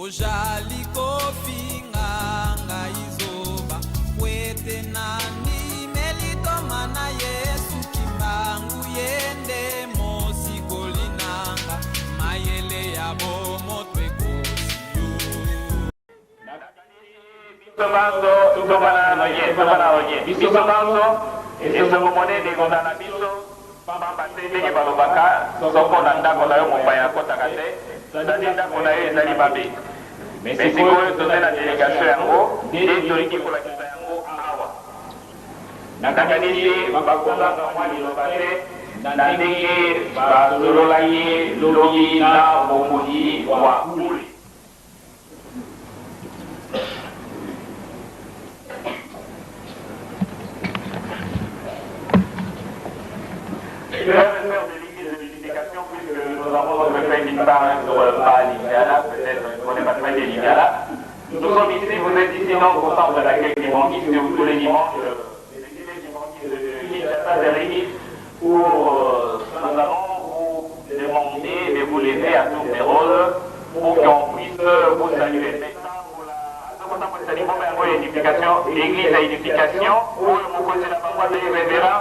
ojali kofinga ngaizoba kwete nani melitoma na Yesu kimbangu yende mosikolinanga mayele ya bomo twekosiyo bisobanzo ezomone dekondana biso pamba bate ndenge balobaka soko na ndako na yo mopaya akotaka te tadi ndako na yo ezali babe mais sikoyo toza na délégation yango nde tolingi kolakisa yango awa nakanisi bakozanga mwa liloba te na ndenge basolola ye lobi na bomoi wa ule. Je vais faire de l'église de l'unification puisque nous avons notre frère qui parle sur pas l'Ingala, peut-être qu'on n'est pas très de l'Ingala. Nous sommes ici, vous êtes ici non au centre de l'accueil dimanche, mais tous les dimanches, les dimanches de Kinshasa se réunissent pour nous allons vous demander de vous lever à tous les rôles pour qu'on puisse vous saluer. L'église à unification, où vous connaissez la parole de révérend,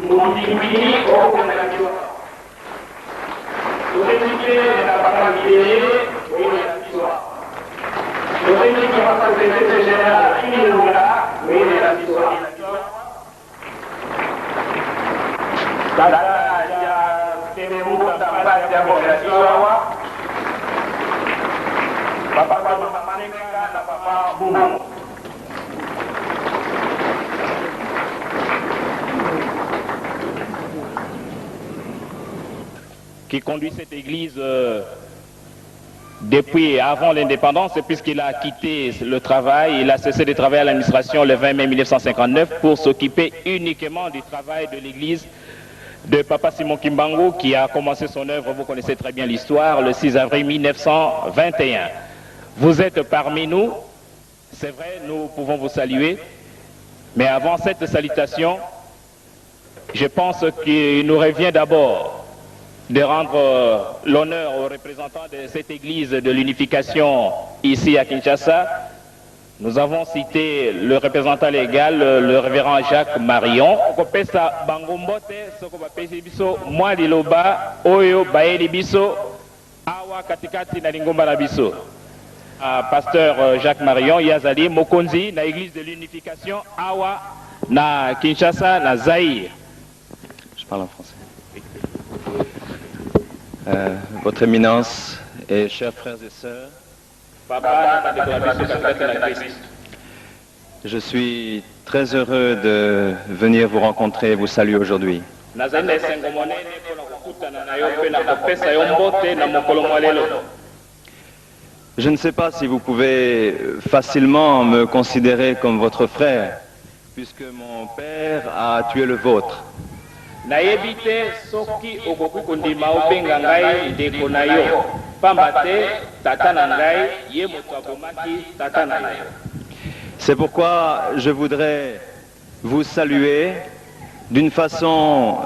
multiplier au congélation. Vous expliquez la parole libérée, oui, la histoire. Vous expliquez la secrétaire générale, il nous là, oui, la histoire. Dada, il y a Ténémou, Tampas, il y a la histoire. Papa, maman, la papa, boum. Qui conduit cette église depuis avant l'indépendance, puisqu'il a quitté le travail, il a cessé de travailler à l'administration le 20 mai 1959 pour s'occuper uniquement du travail de l'église de Papa Simon Kimbangu, qui a commencé son œuvre, vous connaissez très bien l'histoire, le 6 avril 1921. Vous êtes parmi nous, c'est vrai, nous pouvons vous saluer, mais avant cette salutation, je pense qu'il nous revient d'abord de rendre l'honneur aux représentants de cette église de l'unification ici à Kinshasa. Nous avons cité le représentant légal, le révérend Jacques Marion. Pasteur Jacques Marion, Yazali, Mokonzi, na église de l'unification, Awa, na Kinshasa, na Zaïre. Je parle en français. Votre Éminence et chers frères et sœurs, je suis très heureux de venir vous rencontrer et vous saluer aujourd'hui. Je ne sais pas si vous pouvez facilement me considérer comme votre frère, puisque mon père a tué le vôtre. C'est pourquoi je voudrais vous saluer d'une façon,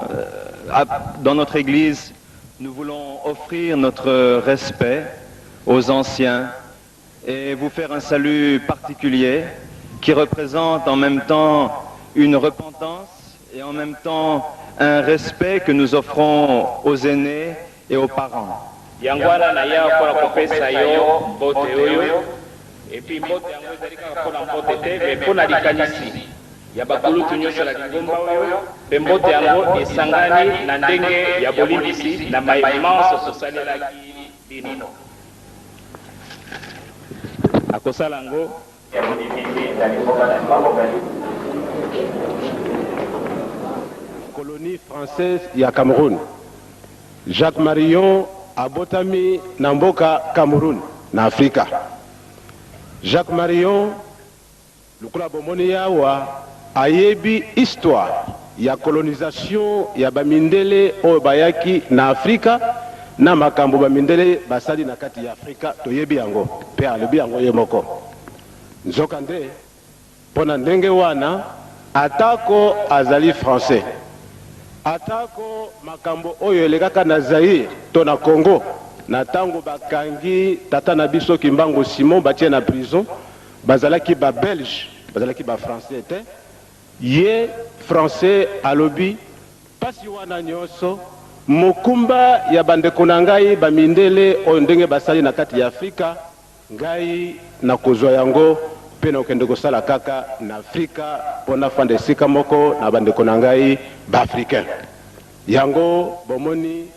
dans notre église, nous voulons offrir notre respect aux anciens et vous faire un salut particulier qui représente en même temps une repentance et en même temps un respect que nous offrons aux aînés et aux parents. Colonie française ya Cameroun. Jacques Marion abotami Namboka Cameroun na Afrika. Jacques Marion lukula bomoni yawa ayebi histoire ya colonisation ya bamindele oyo bayaki na Afrika na makambo bamindele basali na kati ya Afrika toyebi yango pe alobi yango ye moko. Nzoka nde pona ndenge wana atako azali français. Atako makambo oyo elekaka na Zaïre to na Congo na tango bakangi tata na biso Kimbangu Simon batie na prison bazalaki ba belge bazalaki ba français te ye français alobi pasi wana nyonso mokumba ya bandeko na ngai bamindele oyo ndenge basali na kati ya Afrika ngai na kozwa yango pe na okende kosala kaka na Afrika pona fanda esika moko na bandeko na ngai ba africain yango bomoni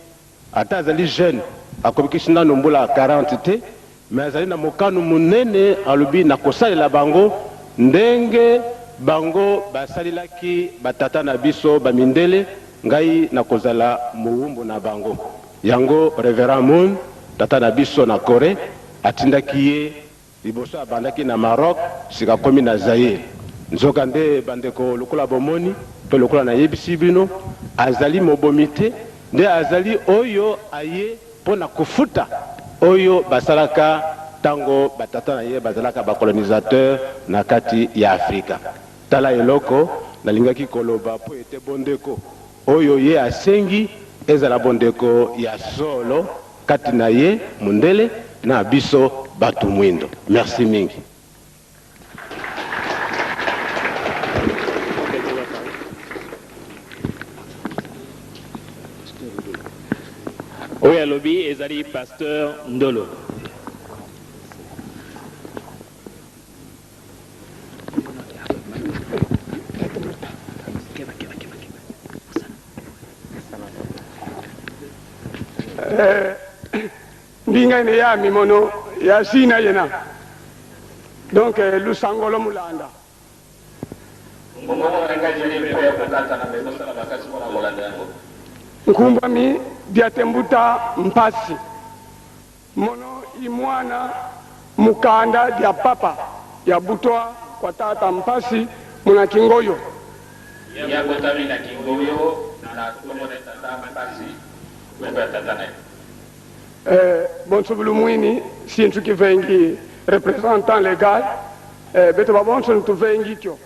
ata azali jeune akomikisi nano mbula 40 te mais azali na mokano munene alobi na kosalela bango ndenge bango basalilaki batata na biso bamindele ngai na kozala muumbu na bango yango Reverend Moon tata na biso na Corée atindaki ye liboso abandaki na Maroc sika komi na Zaire nzoka nde bandeko lokola bomoni pe lokola na yebisi bino azali mobomi te nde azali oyo aye pona kufuta oyo basalaka tango batata na ye bazalaka bakolonisateur na kati ya Afrika tala eloko nalingaki koloba po ete bondeko oyo ye asengi ezala bondeko ya solo kati na ye mundele na biso batu mwindo. Merci mingi. Oyo alobi ezali pasteur Ndolo. Ndinga ine ya mimono ya sina yena donc lusangolo mulanda nkumba mi diatembuta mpasi mono imwana mukanda dia papa ya butwa kwa tata mpasi muna kingoyo ya botami na kingoyo na kumone tata mpasi kwa tata na Bonsoubulu Mwini, si tu qui vengi représentant légal, beto ba bonso tu vengi kyo.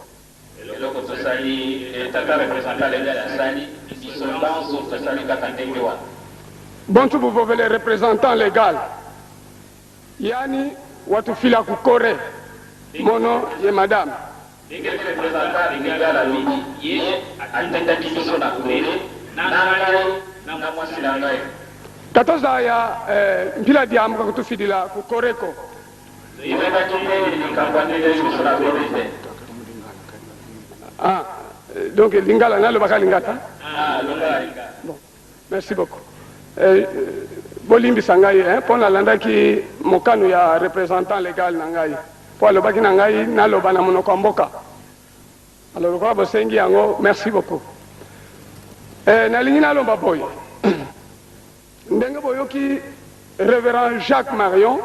Loko to sali tata représentant légal à sali, ils sont dans ce sali katandenge wa. Bonsoubulu vovele représentant légal. Yani watu fila ku Corée. Mono ye madame. Denge représentant légal à lui, ye atenda kiso na Corée, na mwasi na ngai. Katoza ya mpila diamu kwa kutufidila kukoreko. Donc lingala nalo baka lingata? Bon, merci beaucoup. Bolimbi sangai pona landa ki mokanu ya représentant légal nangai. Po alobaki nangai nalo bana monoko mboka. Alors kwa bosengi yango merci beaucoup. Nalingi nalo baboy. Ndenge boyoki révérend Jacques Marion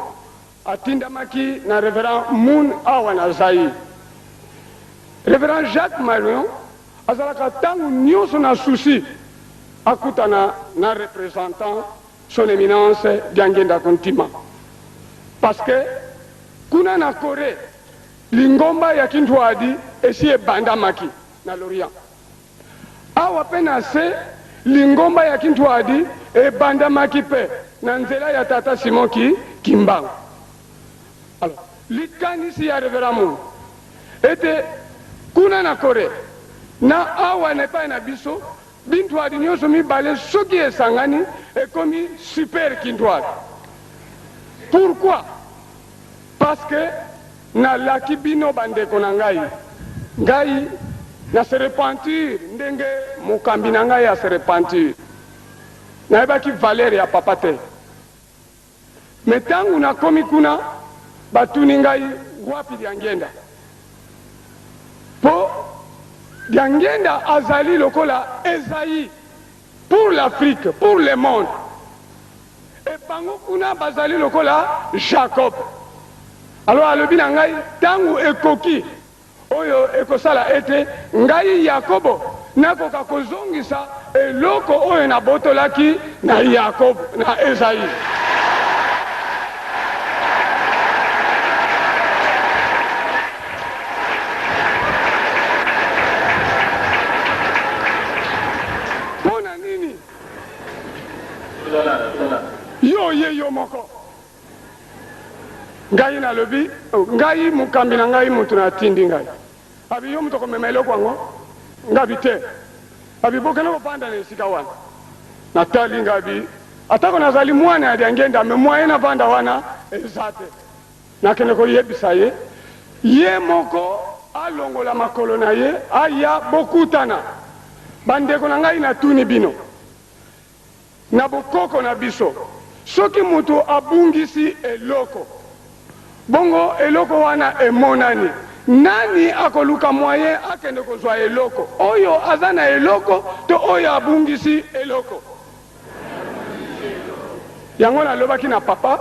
atindamaki na révérend Moon awana Zaï. Révérend Jacques Marion azalaka tangu nyonso na souci akutana na représentant son éminence Diangenda Kontima. Parce que kuna na Corée lingomba ya Kintwadi esi ebandamaki na l'Orient. Awa pena se lingomba ya Kintwadi ebandamaki pe na nzela ya tata Simon Kimbangu. Alors, likanisi ya Reverend Moon ete kuna na Corée na awa nepa na biso Bintwadi nyonso mibale soki esangani ekomi super Kintwadi. Pourquoi? Parce que na laki bino bandeko na ngai na se repentir ndenge mokambi na ngai ya se repentir na ebaki valeur ya papa te. Mais tangu na komi kuna batuni ngai wapi Diangenda po Diangenda azali lokola Esaïe pour l'Afrique, pour le monde. Et bango kuna bazali lokola Jacob. Alors alobi na ngai tangu ekoki oyo ekosala ete ngai Yakobo nakoka kozongisa eloko oyo na botolaki na Yakobo na Esaïe. Pona nini yo ngai na lobi ngai mukambi na ngai mutu na tindi ngai abi yo mutu komema eloko yango ngabi te abi bokana kopanda na esika wana natali ngabi atako nazali mwana adi angenda me mwaye na vanda wana eza te nakende koyebisa ye ye moko alongola makolo na ye aya bokutana bandeko na ngai natuni bino na bokoko na biso soki mutu abungisi eloko bongo eloko wana emonani nani akoluka moyen akende kozwa eloko oyo aza na eloko to oyo abungisi eloko yango nalobaki na papa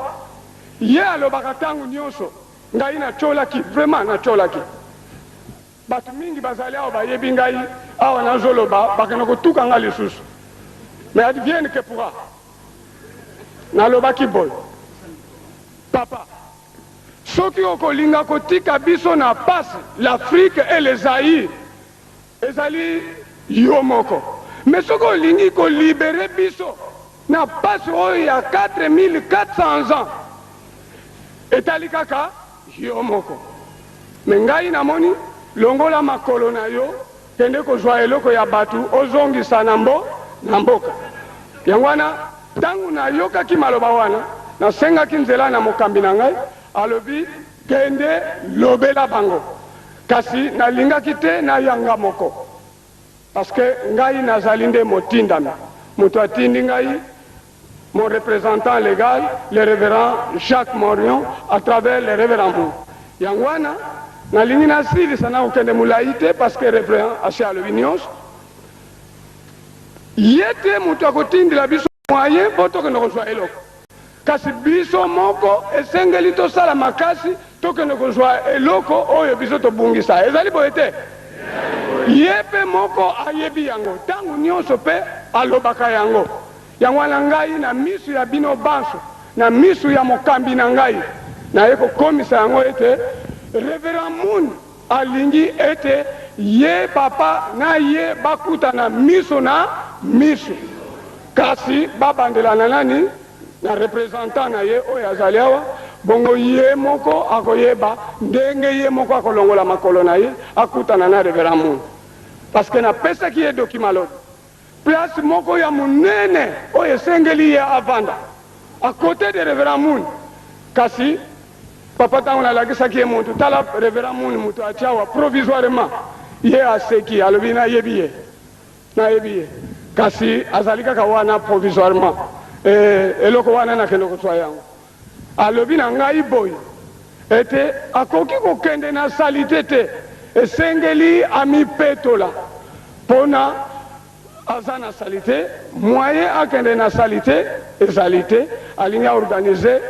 ye alobaka ntango nyonso ngai natolaki vraiment natolaki bato mingi bazali awa bayebi ngai awa nazoloba bakende kotuka nga lisusu mais advienne que pourra nalobaki boy papa soki okolinga kotika biso na pasi l'Afrique et le Zaïre ezali yo moko mais soki olingi kolibere biso na pasi oyo ya 4400 ans etali kaka yo moko me ngai namoni longola makolo na yo kende kozwa eloko ya batu ozongisa na mboka yango wana ntango nayokaki maloba wana nasengaki nzela na mokambi na ngai alobi kende lobela bango kasi nalingaki te nayanga moko parce que ngai nazali nde motindami moto atindi ngai mon représentant légal le révérend Jacques Morion à travers le révérend Mou yango wana nalingi nasilisa na kokende molai te parce que révérend asi alobi nyonso ye te moto akotindela biso moyen mpo tokende kozwa eloko kasi biso moko esengeli tosala makasi tokende kozwa eloko oyo biso tobungisa ezali boye te ye mpe moko ayebi yango ntango nyonso mpe alobaka yango yango wana ngai na misu ya bino banso na misu ya mokambi na ngai naye kokomisa yango ete révérend Moon alingi ete ye papa na ye bakutana miso na miso kasi babandela na nani na représentant na ye oyo azali awa bongo ye moko akoyeba ndenge ye moko akolongola makolo na ye akutana na révérend Moon parce que napesaki ye document lobi place moko ya munene oyo esengeli ye avanda à côté de révérend Moon kasi papa ntango nalakisaki ye mutu tala révérend Moon mutu atiawa provisoirement ye aseki alobi nayebi ye kasi azali kaka wana provisoirement eloko wana nakende kozwa yango alobi na ngai boye ete akoki kokende na salite te esengeli amipetola mpona aza na salite moyen akende na salite ezali te alingi aorganize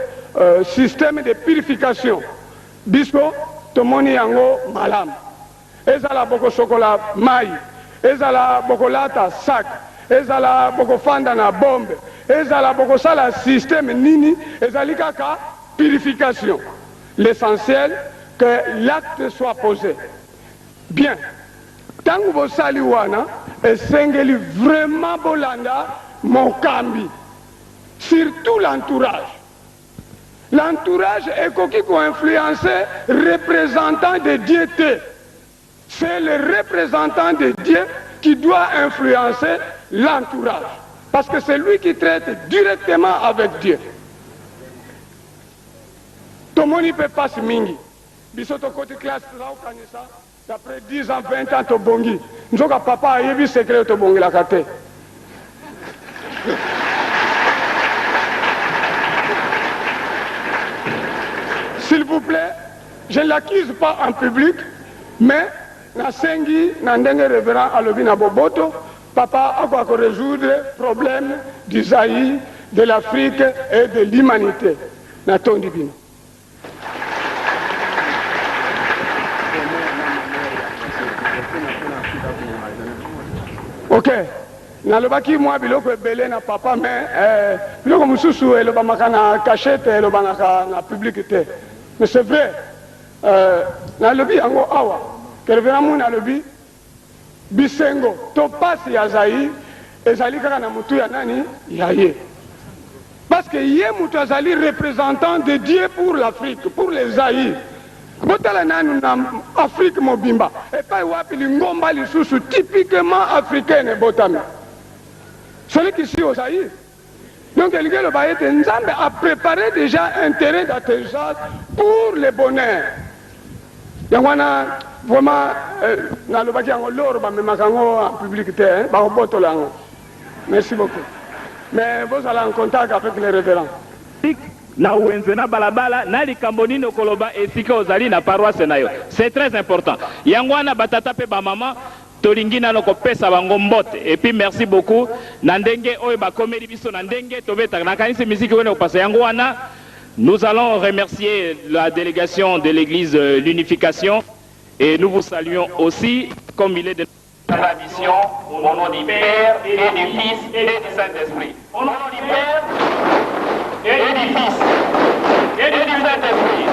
système de purification biso tomoni yango malamu ezala bokosokola mai ezala bokolata sac ezala bokofanda na bombe ezala bokosala système nini ezali kaka purification l'essentiel que l'acte soit posé bien ntango bosali wana esengeli vraiment bolanda mokambi surtout l'entourage ekoki koinfluencer représentant de Dieu te c'est le représentant de Dieu qui doit influencer l'entourage parce que c'est lui qui traite directement avec Dieu tomoni pe passe mingi biso tokoti classe tozaukanisa d'après 10 ans 20 ans tobongi nzoka papa ayebi secret tobongelaka te s'il vous plaît je ne l'accuse pas en public mais nasengi na ndenge révérend alobi na boboto papa akoka résoudre problème du Zaïre de l'Afrique et de l'humanité natondi bino ok nalobaki mwa biloko ebele na papa mais biloko mosusu elobamaka na cachette elobangaka na public te mais c'est vrai nalobi yango awa ke révérend Moon alobi bisengo to pasi ya Zaïre ezali kaka na mutu ya nani ya ye Parce que yé Moutazali représentant de Dieu pour l'Afrique, pour les Zaïre. Botala nanu na Afrique mobimba. Et pas wapi l'ingomba lisusu typiquement africaine botami. Celui qui suit aux Zaïre. Donc le Bayet Nzambe a préparé déjà un terrain d'atterrissage pour le bonheur. Donc on a vraiment dans le bâtiment en public, merci beaucoup. Mais vous allez en contact avec les révérends. Na uwenze na balabala na likamboni no koloba esika ozali na paroisse na yo. C'est très important. Yangwana batata pe ba mama tolingi na loko pesa bango mbote. Et puis merci beaucoup. Na ndenge oyo ba komeli biso na ndenge tobeta na kanisi musique wena opasa yangwana. Nous allons remercier la délégation de l'église l'Unification et nous vous saluons aussi comme il est de la mission au nom du Père et du Fils et du Saint-Esprit. Au nom du Père et du Fils et du Saint-Esprit.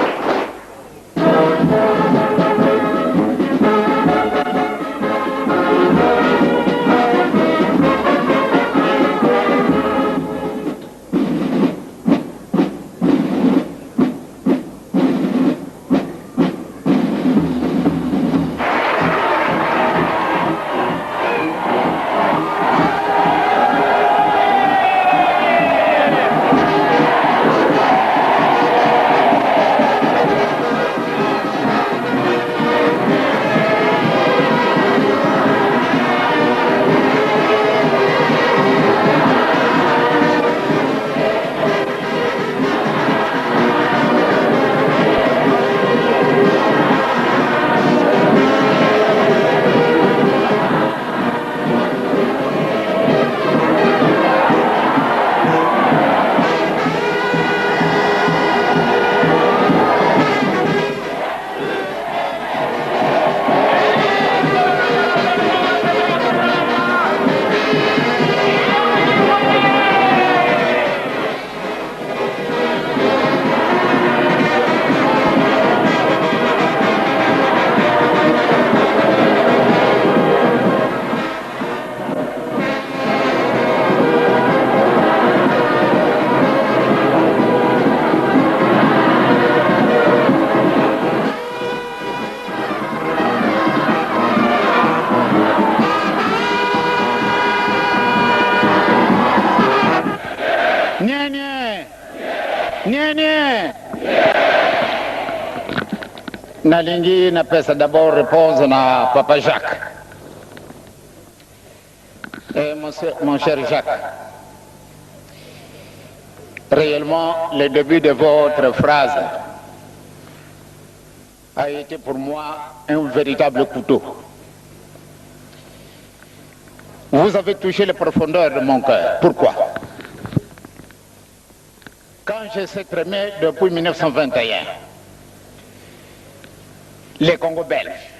Nalingi na pesa d'abord répondre na Papa Jacques. Et mon cher Jacques, réellement le début de votre phrase a été pour moi un véritable couteau. Vous avez touché les profondeurs de mon cœur. Pourquoi? Quand je sais très bien depuis 1921, les Congo belges,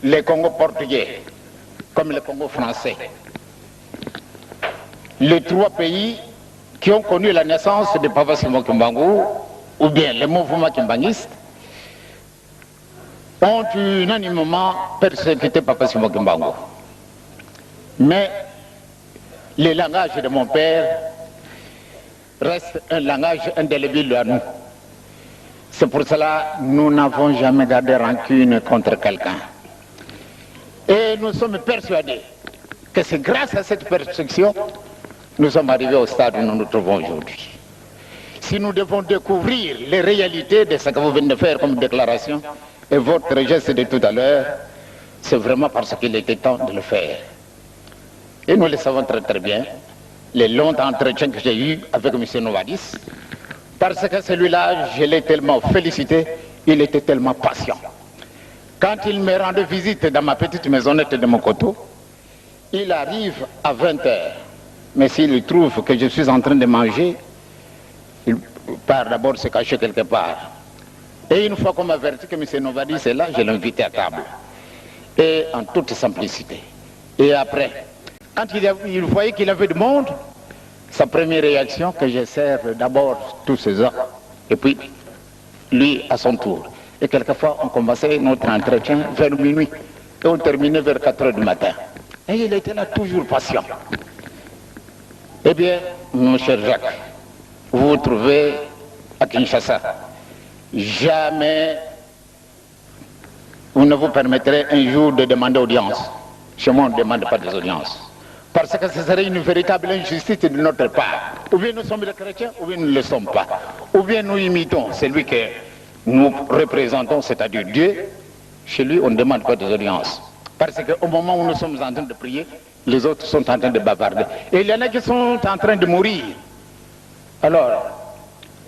les Congo portugais, comme le Congo français, les trois pays qui ont connu la naissance de Papa Simon Kimbangu, ou bien le mouvement kimbanguiste, ont unanimement persécuté Papa Simon Kimbangu. Mais le langage de mon père reste un langage indélébile à nous. C'est pour cela que nous n'avons jamais gardé rancune contre quelqu'un. Et nous sommes persuadés que c'est grâce à cette persécution que nous sommes arrivés au stade où nous nous trouvons aujourd'hui. Si nous devons découvrir les réalités de ce que vous venez de faire comme déclaration et votre geste de tout à l'heure, c'est vraiment parce qu'il était temps de le faire. Et nous le savons très très bien, les longs entretiens que j'ai eus avec M. Novadis, parce que celui-là, je l'ai tellement félicité, il était tellement patient. Quand il me rendait visite dans ma petite maisonnette de Mokoto, il arrive à 20h. Mais s'il trouve que je suis en train de manger, il part d'abord se cacher quelque part. Et une fois qu'on m'a averti que M. Novadis est là, je l'ai invité à table. Et en toute simplicité. Et après, quand il voyait qu'il avait du monde, sa première réaction, que je serve d'abord tous ces hommes, et puis lui à son tour. Et quelquefois, on commençait notre entretien vers minuit, et on terminait vers 4h du matin. Et il était là toujours patient. Eh bien, mon cher Jacques, vous vous trouvez à Kinshasa, jamais vous ne vous permettrez un jour de demander audience. Chez moi, on ne demande pas des audiences. Parce que ce serait une véritable injustice de notre part. Ou bien nous sommes des chrétiens, ou bien nous ne le sommes pas. Ou bien nous imitons celui que nous représentons, c'est-à-dire Dieu. Chez lui, on ne demande pas des audiences. Parce qu'au moment où nous sommes en train de prier, les autres sont en train de bavarder. Et il y en a qui sont en train de mourir. Alors,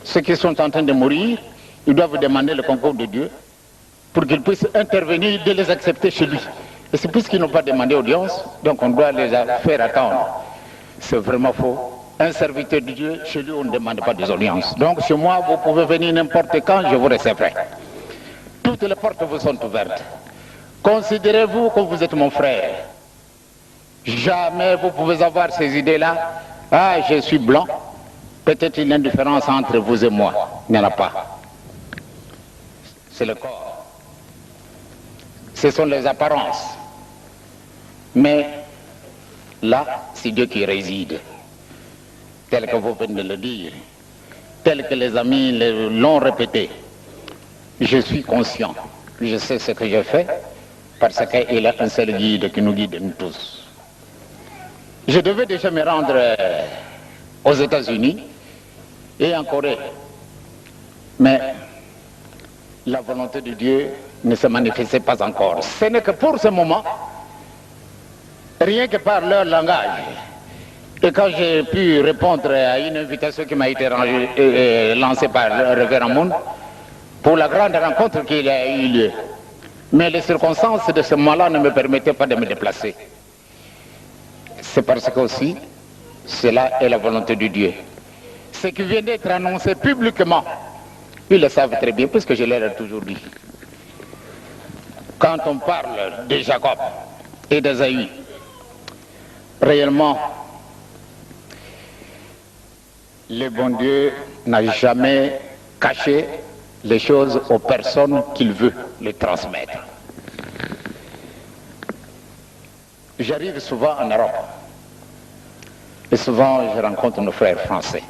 ceux qui sont en train de mourir, ils doivent demander le concours de Dieu pour qu'ils puissent intervenir, de les accepter chez lui. Et c'est puisqu'ils n'ont pas demandé audience, donc on doit les faire attendre. C'est vraiment faux. Un serviteur de Dieu, chez lui, on ne demande pas des audiences. Donc chez moi, vous pouvez venir n'importe quand, je vous recevrai. Toutes les portes vous sont ouvertes. Considérez-vous que vous êtes mon frère. Jamais vous pouvez avoir ces idées-là. Ah, je suis blanc. Peut-être une indifférence entre vous et moi. Il n'y en a pas. C'est le corps. Ce sont les apparences. Mais là, c'est Dieu qui réside. Tel que vous venez de le dire. Tel que les amis l'ont répété. Je suis conscient. Je sais ce que je fais. Parce qu'il a un seul guide qui nous guide nous tous. Je devais déjà me rendre aux États-Unis et en Corée. Mais la volonté de Dieu ne se manifestait pas encore. Ce n'est que pour ce moment, rien que par leur langage. Et quand j'ai pu répondre à une invitation qui m'a été lancée par le révérend Moon, pour la grande rencontre qui a eu lieu. Mais les circonstances de ce moment-là ne me permettaient pas de me déplacer. C'est parce que aussi, cela est la volonté de Dieu. Ce qui vient d'être annoncé publiquement, ils le savent très bien, puisque je leur ai toujours dit. Quand on parle de Jacob et d'Ésaü, réellement, le bon Dieu n'a jamais caché les choses aux personnes qu'il veut les transmettre. J'arrive souvent en Europe et souvent je rencontre nos frères français.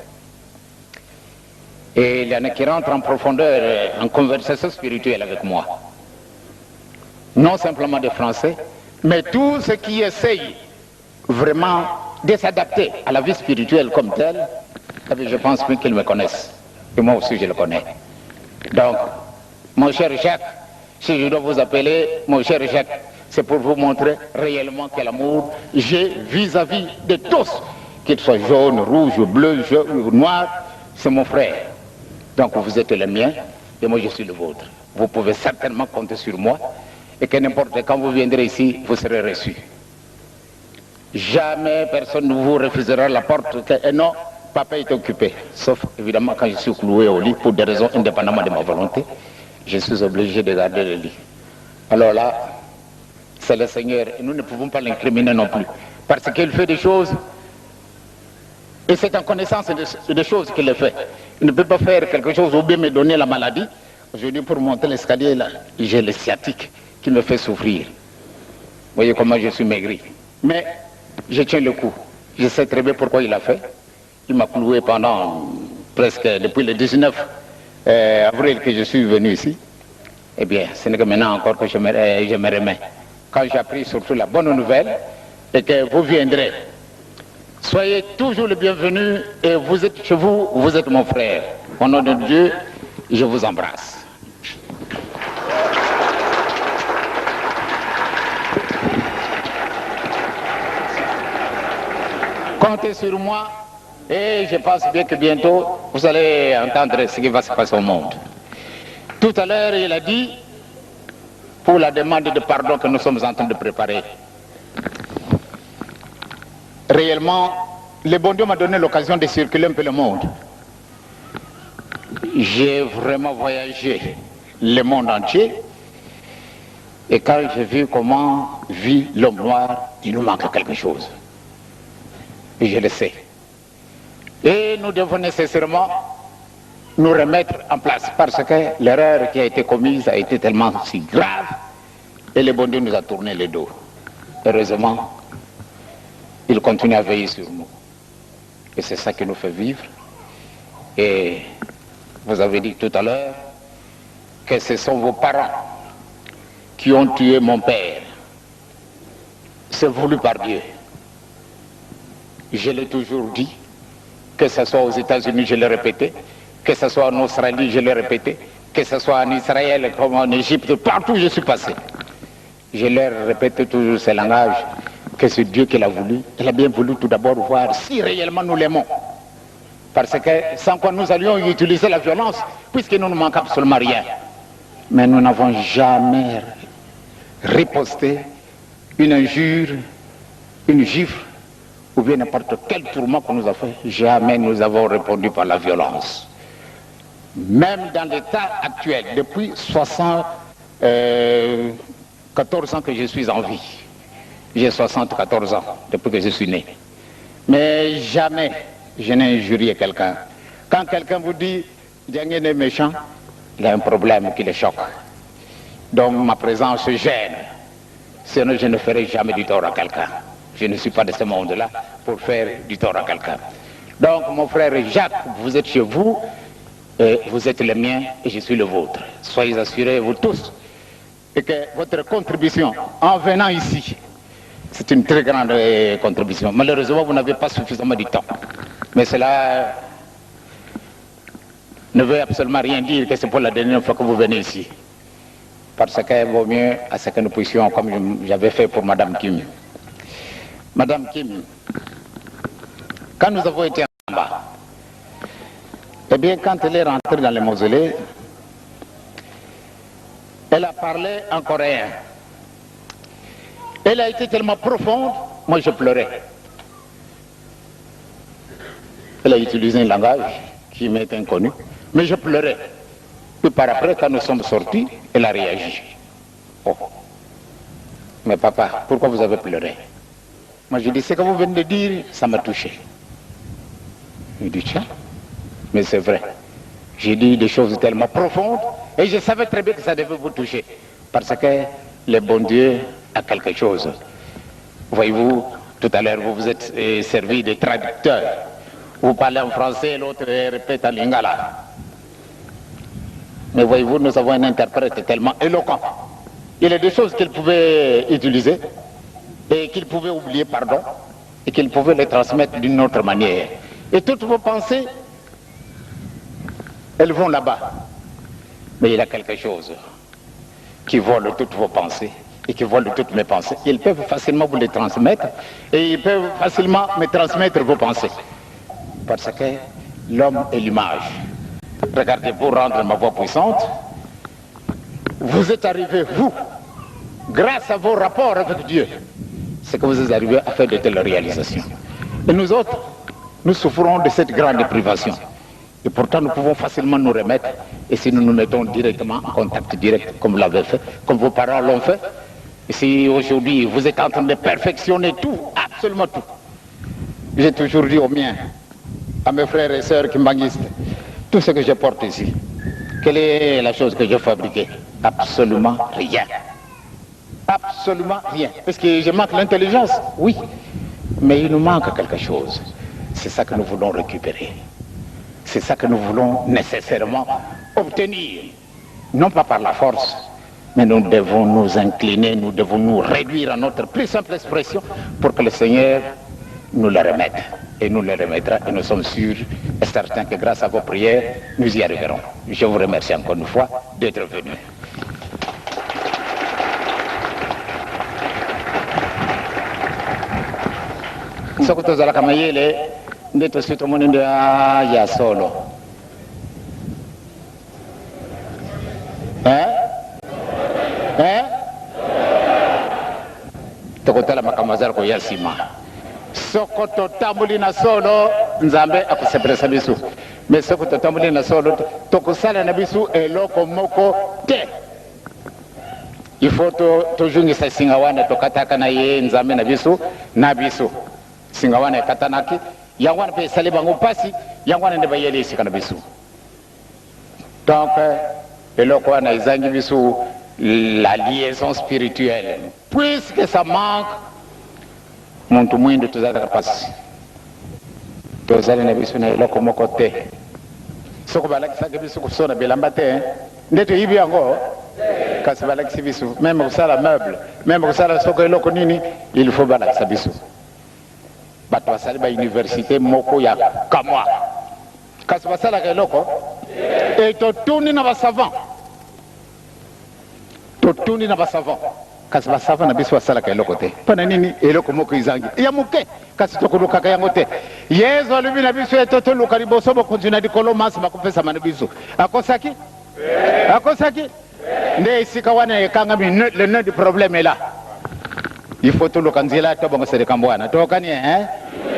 Et il y en a qui rentrent en profondeur en conversation spirituelle avec moi. Non simplement des Français, mais tous ceux qui essayent vraiment de s'adapter à la vie spirituelle comme telle, je pense qu'ils me connaissent. Et moi aussi je le connais. Donc, mon cher Jacques, si je dois vous appeler mon cher Jacques, c'est pour vous montrer réellement quel amour j'ai vis-à-vis de tous, qu'ils soient jaunes, rouges, bleus, noirs, c'est mon frère. Donc vous êtes le mien et moi je suis le vôtre. Vous pouvez certainement compter sur moi et que n'importe quand vous viendrez ici, vous serez reçus. Jamais personne ne vous refusera la porte que non, papa est occupé. Sauf évidemment quand je suis cloué au lit pour des raisons indépendamment de ma volonté, je suis obligé de garder le lit. Alors là, c'est le Seigneur et nous ne pouvons pas l'incriminer non plus. Parce qu'il fait des choses et c'est en connaissance des choses qu'il le fait. Il ne peut pas faire quelque chose ou bien me donner la maladie. Aujourd'hui pour monter l'escalier là, j'ai le sciatique qui me fait souffrir. Vous voyez comment je suis maigri. Mais je tiens le coup. Je sais très bien pourquoi il a fait. Il m'a cloué pendant presque depuis le 19 avril que je suis venu ici. Eh bien, ce n'est que maintenant encore que je me remets. Quand j'ai appris surtout la bonne nouvelle et que vous viendrez, soyez toujours le bienvenu et vous êtes chez vous, vous êtes mon frère. Au nom de Dieu, je vous embrasse. Comptez sur moi et je pense bien que bientôt vous allez entendre ce qui va se passer au monde. Tout à l'heure, il a dit, pour la demande de pardon que nous sommes en train de préparer. Réellement, le bon Dieu m'a donné l'occasion de circuler un peu le monde. J'ai vraiment voyagé le monde entier. Et quand j'ai vu comment vit l'homme noir, il nous manque quelque chose. Et je le sais. Et nous devons nécessairement nous remettre en place parce que l'erreur qui a été commise a été tellement si grave et le bon Dieu nous a tourné le dos. Heureusement, il continue à veiller sur nous. Et c'est ça qui nous fait vivre. Et vous avez dit tout à l'heure que ce sont vos parents qui ont tué mon père. C'est voulu par Dieu. Je l'ai toujours dit, que ce soit aux États-Unis, je l'ai répété, que ce soit en Australie, je l'ai répété, que ce soit en Israël comme en Égypte, partout où je suis passé. Je leur répète toujours ce langage, que c'est Dieu qui l'a voulu. Il a bien voulu tout d'abord voir si réellement nous l'aimons. Parce que sans quoi nous allions utiliser la violence, puisqu'il ne nous manque absolument rien. Mais nous n'avons jamais riposté une injure, une gifle, ou bien n'importe quel tourment qu'on nous a fait. Jamais nous avons répondu par la violence. Même dans l'état actuel, depuis 14 ans que je suis en vie. J'ai 74 ans depuis que je suis né. Mais jamais je n'ai injurié quelqu'un. Quand quelqu'un vous dit Dianguène est méchant, il y a un problème qui le choque. Donc ma présence gêne. Sinon je ne ferai jamais du tort à quelqu'un. Je ne suis pas de ce monde-là pour faire du tort à quelqu'un. Donc mon frère Jacques, vous êtes chez vous, et vous êtes le mien et je suis le vôtre. Soyez assurés, vous tous, et que votre contribution en venant ici, c'est une très grande contribution. Malheureusement, vous n'avez pas suffisamment de temps. Mais cela ne veut absolument rien dire que c'est pour la dernière fois que vous venez ici. Parce qu'il vaut mieux à ce que nous puissions, comme j'avais fait pour Madame Kim. Madame Kim, quand nous avons été en bas, eh bien, quand elle est rentrée dans le mausolée, elle a parlé en coréen. Elle a été tellement profonde, moi je pleurais. Elle a utilisé un langage qui m'est inconnu, mais je pleurais. Puis par après, quand nous sommes sortis, elle a réagi. Oh, mais papa, pourquoi vous avez pleuré? Moi je dis, ce que vous venez de dire, ça m'a touché. Il dit, tiens, mais c'est vrai. J'ai dit des choses tellement profondes, et je savais très bien que ça devait vous toucher. Parce que le bon Dieu a quelque chose. Voyez-vous, tout à l'heure, vous vous êtes servi de traducteur. Vous parlez en français, l'autre répète en lingala. Mais voyez-vous, nous avons un interprète tellement éloquent. Il y a des choses qu'il pouvait utiliser, et qu'il pouvait oublier, pardon, et qu'il pouvait les transmettre d'une autre manière. Et toutes vos pensées, elles vont là-bas. Mais il y a quelque chose qui vole toutes vos pensées et qui vole toutes mes pensées. Ils peuvent facilement vous les transmettre et ils peuvent facilement me transmettre vos pensées. Parce que l'homme est l'image. Regardez, pour rendre ma voix puissante, vous êtes arrivés, vous, grâce à vos rapports avec Dieu, c'est que vous êtes arrivés à faire de telles réalisations. Et nous autres, nous souffrons de cette grande privation. Et pourtant, nous pouvons facilement nous remettre. Et si nous nous mettons directement en contact direct, comme vous l'avez fait, comme vos parents l'ont fait, et si aujourd'hui vous êtes en train de perfectionner tout, absolument tout. J'ai toujours dit aux miens, à mes frères et sœurs kimbanguistes, tout ce que je porte ici, quelle est la chose que j'ai fabriquée? Absolument rien. Absolument rien. Parce que je manque l'intelligence, oui. Mais il nous manque quelque chose. C'est ça que nous voulons récupérer. C'est ça que nous voulons nécessairement obtenir. Non pas par la force, mais nous devons nous incliner, nous devons nous réduire à notre plus simple expression pour que le Seigneur nous le remette. Et nous le remettra et nous sommes sûrs et certains que grâce à vos prières, nous y arriverons. Je vous remercie encore une fois d'être venus. Sokoto zala kama yele ndeto sito monende ya solo. Tokotala makamazara ko yasima. Sokoto tambuli na solo nzambe akusepelesa bisu. Mais sokoto tambuli na solo tokusala na bisu eloko moko te. Il faut tujungisa singawana tokataka na ye nzambe na bisu na bisu. Singawana katanaki yangwana pe saliba ngopasi yangwana ne bayele isika na bisu. Donc eloko wana izangi bisu la liaison spirituelle. Puisque ça manque muntu mwindu tuzaka pasi. Tozali na bisu na eloko moko te. soko balakisaka biso kosona bilamba te nde toyibi yango kasi balakisi biso meme kosala meuble meme kosala soko eloko nini il faut balakisa biso bato basali bauniversité moko ya kamwa kasi basalaka eloko e totuni na basavant kasi basavant na biso basalaka eloko te mpona nini eloko moko ezangi ya moke kasi tokolukaka yango te yesu alobi na biso ete toluka liboso bokonzi na likolo masi bakopesama na biso akosaki nde esika wana ekangami le nœud du problème est là il faut toluka nzela tobongosa likambo wana tokani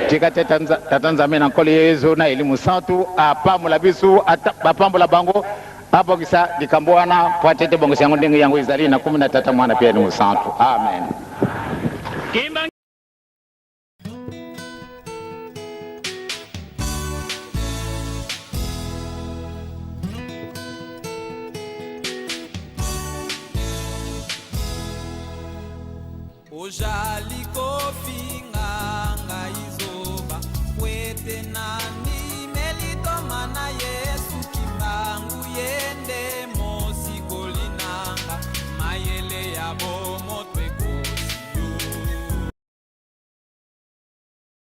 tika te tata nzambe na nkolo yesu na elimu santu apambola biso apambola bango abongisa likambo wana po ate te bongisa yango ndenge yango ezali na kumi na tata mwana pia elimu santu amen. Ojali kofinga